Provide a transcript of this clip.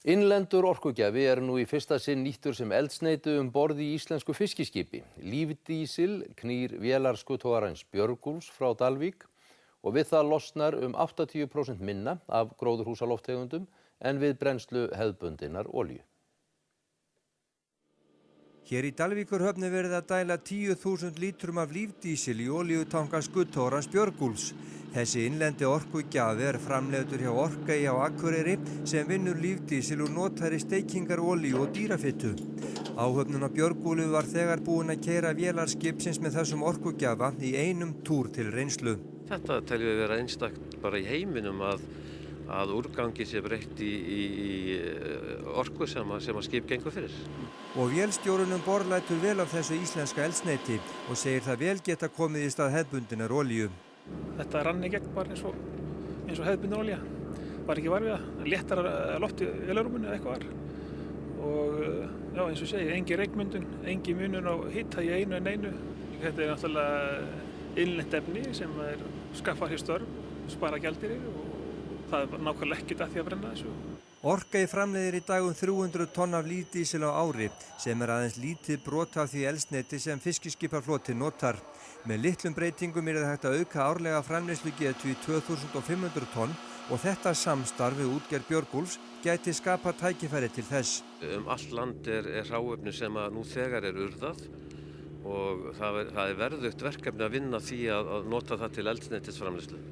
Innlendur orkugjafi nú í fyrsta sinn nýttur sem eldsneyti borð í íslensku fiskiskipi. Lífdísil knýr vélar skuttogarans Björgúlfs frá Dalvík og við það losnar 80% minna af gróðurhúsalofttegundum en við brennslu hefðbundinnar olíu. Hér í Dalvíkurhöfn verið að dæla 10.000 lítrum af lífdísil í olíutanka skuttogans Björgúlfs. Þessi innlendi orkugjafi framleiddur hjá Orkey á Akureyri sem vinnur lífdísil og notar í steikingar olíu og dýrafittu. Áhöfnin á Björgúlfu var þegar búin að keyra vélar skipsins með þessum orkugjafa í einum túr til reynslu. Þetta teljum við vera einstakt bara í heiminum að úrgangi sé breytt í orku sem að skip gengur fyrir. Og vélstjórinn borð lætur vel af þessu íslenska eldsneyti og segir það vel geta komið í stað hefðbundinnar olíu. Þetta rann í gegn bara eins og hefðbundin olía. Var ekki var við það. Léttara loft í vélarrúminu eða eitthvað var. Og já, eins og segir, engin reykmyndun, engin munur á hita í einu en einu. Þetta náttúrulega innlent efni sem skaffar hér störf, spara gjaldeyri og það nákvæmlega ekkert að því að brenna þessu. Orkey framleiðir í dag 300 tonn af lífdísil á ári sem aðeins lítið brot af því eldsneyti sem fiskiskipaflotinn notar. Með litlum breytingum það hægt að auka árlega framleiðslugetu í 2500 tonn og þetta samstarf við útgerð Björgúlfs gæti skapa tækifæri til þess. Allt land hráefni sem nú þegar urðað og það verðugt verkefni að vinna því að nota það til eldsneytisframleiðslu.